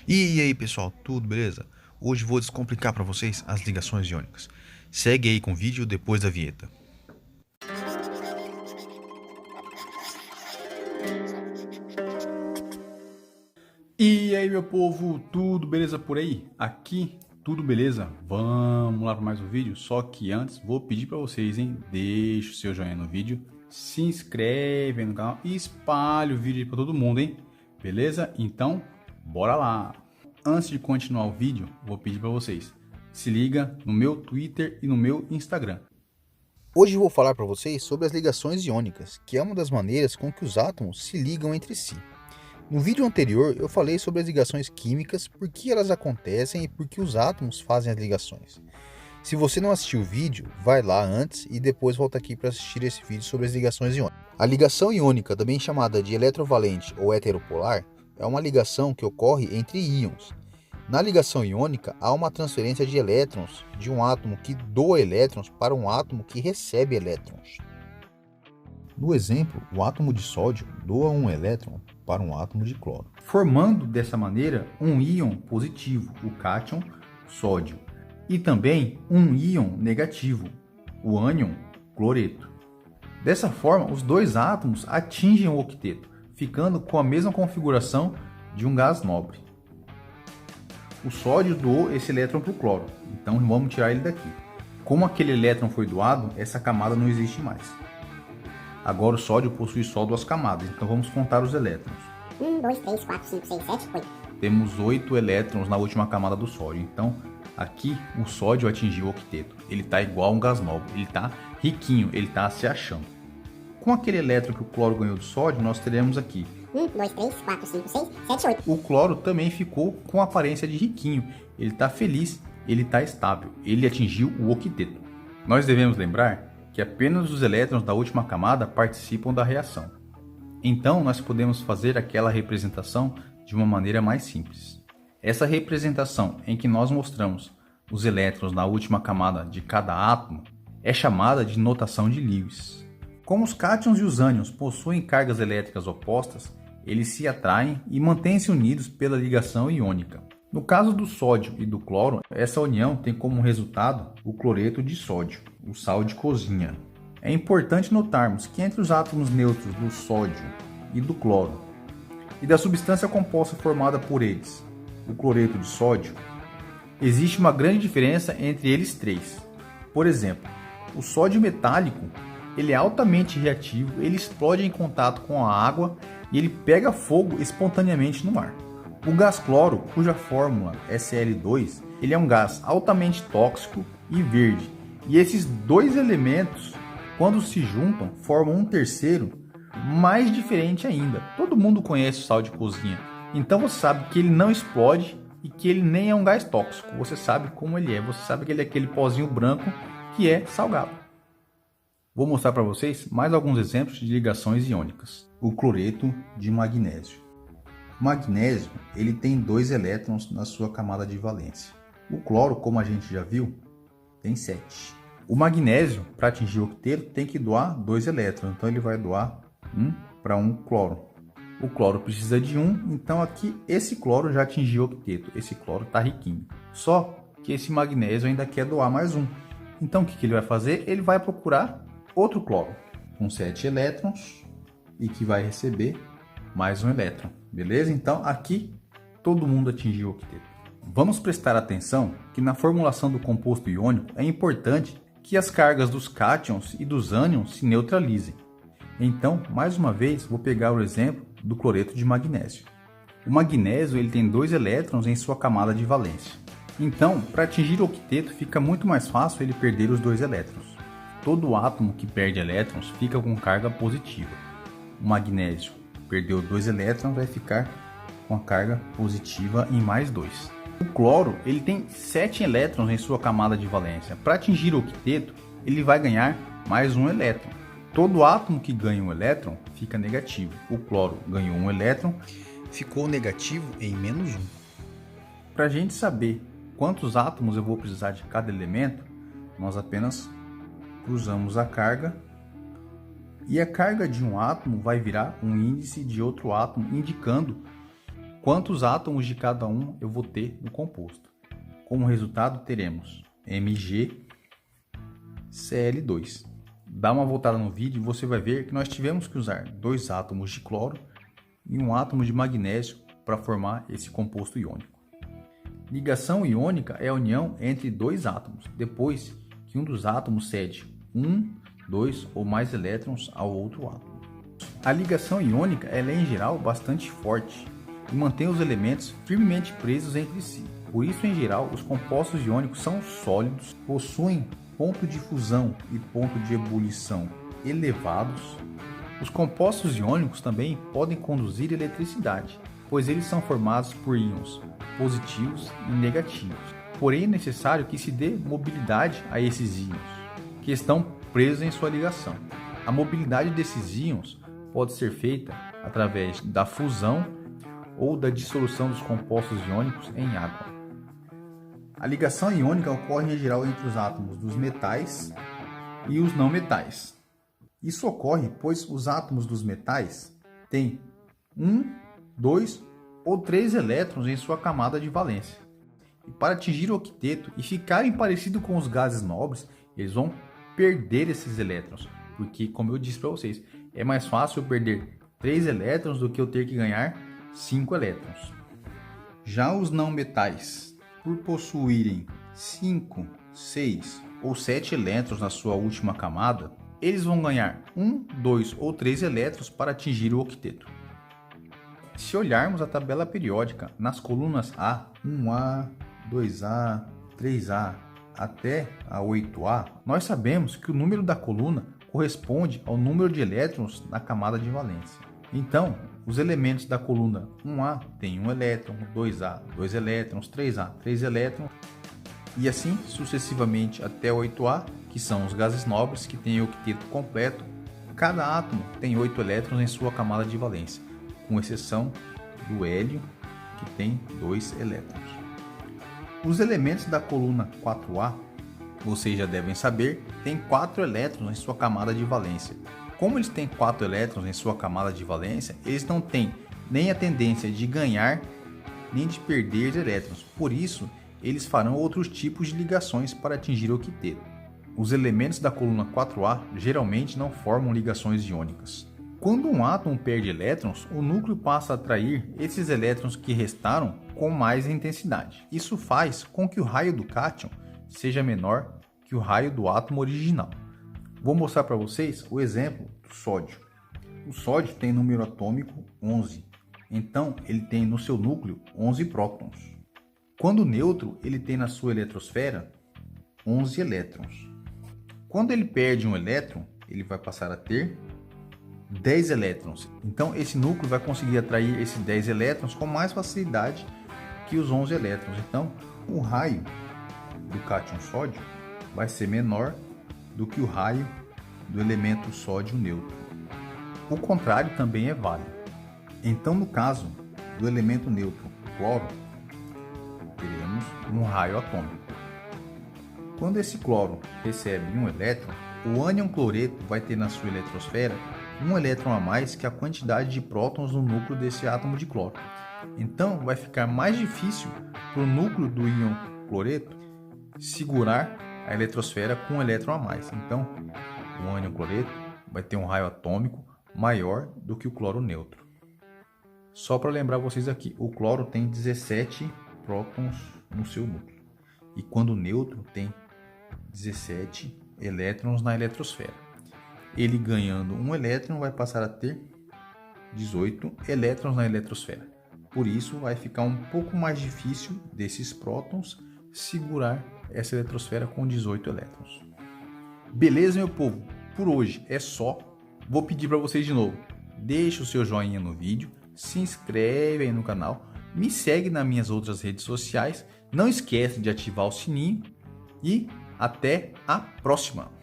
E aí pessoal, tudo beleza? Hoje vou descomplicar para vocês as ligações iônicas. Segue aí com o vídeo depois da vinheta. E aí meu povo, tudo beleza por aí? Aqui, tudo beleza? Vamos lá para mais um vídeo, só que antes vou pedir para vocês, hein? Deixa o seu joinha no vídeo, se inscreve aí no canal e espalhe o vídeo para todo mundo, hein? Beleza? Então, bora lá! Antes de continuar o vídeo, vou pedir para vocês, se liga no meu Twitter e no meu Instagram. Hoje vou falar para vocês sobre as ligações iônicas, que é uma das maneiras com que os átomos se ligam entre si. No vídeo anterior eu falei sobre as ligações químicas, por que elas acontecem e por que os átomos fazem as ligações. Se você não assistiu o vídeo, vai lá antes e depois volta aqui para assistir esse vídeo sobre as ligações iônicas. A ligação iônica, também chamada de eletrovalente ou heteropolar, é uma ligação que ocorre entre íons. Na ligação iônica, há uma transferência de elétrons de um átomo que doa elétrons para um átomo que recebe elétrons. No exemplo, o átomo de sódio doa um elétron para um átomo de cloro, Formando dessa maneira um íon positivo, o cátion sódio, e também um íon negativo, o ânion cloreto. Dessa forma, os dois átomos atingem o octeto, ficando com a mesma configuração de um gás nobre. O sódio doou esse elétron para o cloro, então vamos tirar ele daqui. Como aquele elétron foi doado, essa camada não existe mais. Agora o sódio possui só duas camadas, então vamos contar os elétrons. 1, 2, 3, 4, 5, 6, 7, 8. Temos 8 elétrons na última camada do sódio, então aqui o sódio atingiu o octeto. Ele está igual a um gás nobre, ele está riquinho, ele está se achando. Com aquele elétron que o cloro ganhou do sódio, nós teremos aqui 1, 2, 3, 4, 5, 6, 7, 8. o cloro também ficou com a aparência de riquinho, ele está feliz, ele está estável, ele atingiu o octeto. Nós devemos lembrar que apenas os elétrons da última camada participam da reação. Então nós podemos fazer aquela representação de uma maneira mais simples. Essa representação em que nós mostramos os elétrons na última camada de cada átomo é chamada de notação de Lewis. Como os cátions e os ânions possuem cargas elétricas opostas, eles se atraem e mantêm-se unidos pela ligação iônica. No caso do sódio e do cloro, essa união tem como resultado o cloreto de sódio, o sal de cozinha. É importante notarmos que entre os átomos neutros do sódio e do cloro, e da substância composta formada por eles, o cloreto de sódio, existe uma grande diferença entre eles três. Por exemplo, o sódio metálico ele é altamente reativo, ele explode em contato com a água e ele pega fogo espontaneamente no ar. O gás cloro, cuja fórmula é Cl2, ele é um gás altamente tóxico e verde. E esses dois elementos, quando se juntam, formam um terceiro mais diferente ainda. Todo mundo conhece o sal de cozinha, então você sabe que ele não explode e que ele nem é um gás tóxico. Você sabe como ele é, você sabe que ele é aquele pozinho branco que é salgado. Vou mostrar para vocês mais alguns exemplos de ligações iônicas. O cloreto de magnésio. O magnésio ele tem 2 elétrons na sua camada de valência. O cloro, como a gente já viu, tem 7. O magnésio, para atingir o octeto, tem que doar 2 elétrons, então ele vai doar 1 para 1 cloro. O cloro precisa de 1, então aqui esse cloro já atingiu o octeto, esse cloro está riquinho. Só que esse magnésio ainda quer doar mais 1. Então o que ele vai fazer? Ele vai procurar outro cloro com 7 elétrons e que vai receber mais 1 elétron. Beleza? Então aqui todo mundo atingiu o octeto. Vamos prestar atenção que na formulação do composto iônico é importante que as cargas dos cátions e dos ânions se neutralizem. Então, mais uma vez, vou pegar o exemplo do cloreto de magnésio. O magnésio ele tem 2 elétrons em sua camada de valência. Então, para atingir o octeto fica muito mais fácil ele perder os 2 elétrons. Todo átomo que perde elétrons fica com carga positiva. O magnésio perdeu 2 elétrons, vai ficar com a carga positiva em mais 2. O cloro ele tem 7 elétrons em sua camada de valência. Para atingir o octeto, ele vai ganhar mais 1 elétron. Todo átomo que ganha um elétron fica negativo. O cloro ganhou 1 elétron, ficou negativo em menos 1. Para a gente saber quantos átomos eu vou precisar de cada elemento, nós apenas cruzamos a carga e a carga de um átomo vai virar um índice de outro átomo, indicando quantos átomos de cada um eu vou ter no composto. Como resultado, teremos MgCl2. Dá uma voltada no vídeo e você vai ver que nós tivemos que usar 2 átomos de cloro e 1 átomo de magnésio para formar esse composto iônico. Ligação iônica é a união entre 2 átomos, depois que um dos átomos cede 1, 2 ou mais elétrons ao outro átomo. A ligação iônica ela é em geral bastante forte e mantém os elementos firmemente presos entre si. Por isso, em geral, os compostos iônicos são sólidos, possuem ponto de fusão e ponto de ebulição elevados. Os compostos iônicos também podem conduzir eletricidade, pois eles são formados por íons positivos e negativos. Porém, é necessário que se dê mobilidade a esses íons, que estão presos em sua ligação. A mobilidade desses íons pode ser feita através da fusão ou da dissolução dos compostos iônicos em água. A ligação iônica ocorre em geral entre os átomos dos metais e os não metais. Isso ocorre pois os átomos dos metais têm 1, 2 ou 3 elétrons em sua camada de valência. E para atingir o octeto e ficarem parecidos com os gases nobres, eles vão perder esses elétrons, porque, como eu disse para vocês, é mais fácil eu perder 3 elétrons do que eu ter que ganhar 5 elétrons. Já os não metais, por possuírem 5, 6 ou 7 elétrons na sua última camada, eles vão ganhar 1, 2 ou 3 elétrons para atingir o octeto. Se olharmos a tabela periódica nas colunas A, 1A, 2A, 3A até a 8A, nós sabemos que o número da coluna corresponde ao número de elétrons na camada de valência. Então, os elementos da coluna 1A têm 1 elétron, 2A, 2 elétrons, 3A, 3 elétrons, e assim sucessivamente até 8A, que são os gases nobres que têm octeto completo. Cada átomo tem 8 elétrons em sua camada de valência, com exceção do hélio, que tem 2 elétrons. Os elementos da coluna 4A, vocês já devem saber, têm 4 elétrons em sua camada de valência. Como eles têm 4 elétrons em sua camada de valência, eles não têm nem a tendência de ganhar nem de perder elétrons. Por isso, eles farão outros tipos de ligações para atingir o octeto. Os elementos da coluna 4A geralmente não formam ligações iônicas. Quando um átomo perde elétrons, o núcleo passa a atrair esses elétrons que restaram com mais intensidade. Isso faz com que o raio do cátion seja menor que o raio do átomo original. Vou mostrar para vocês o exemplo do sódio. O sódio tem número atômico 11, então ele tem no seu núcleo 11 prótons. Quando neutro, ele tem na sua eletrosfera 11 elétrons. Quando ele perde um elétron, ele vai passar a ter 10 elétrons. Então esse núcleo vai conseguir atrair esses 10 elétrons com mais facilidade que os 11 elétrons. Então o raio do cátion sódio vai ser menor do que o raio do elemento sódio neutro. O contrário também é válido. Então, no caso do elemento neutro cloro, teremos um raio atômico. Quando esse cloro recebe um elétron, o ânion cloreto vai ter na sua eletrosfera um elétron a mais que a quantidade de prótons no núcleo desse átomo de cloro. Então, vai ficar mais difícil para o núcleo do íon cloreto segurar a eletrosfera com um elétron a mais. Então, o ânion cloreto vai ter um raio atômico maior do que o cloro neutro. Só para lembrar vocês aqui, o cloro tem 17 prótons no seu núcleo. E quando neutro tem 17 elétrons na eletrosfera. Ele ganhando um elétron vai passar a ter 18 elétrons na eletrosfera. Por isso vai ficar um pouco mais difícil desses prótons segurar essa eletrosfera com 18 elétrons. Beleza, meu povo? Por hoje é só. Vou pedir para vocês de novo. Deixa o seu joinha no vídeo, se inscreve aí no canal, me segue nas minhas outras redes sociais, não esquece de ativar o sininho e até a próxima!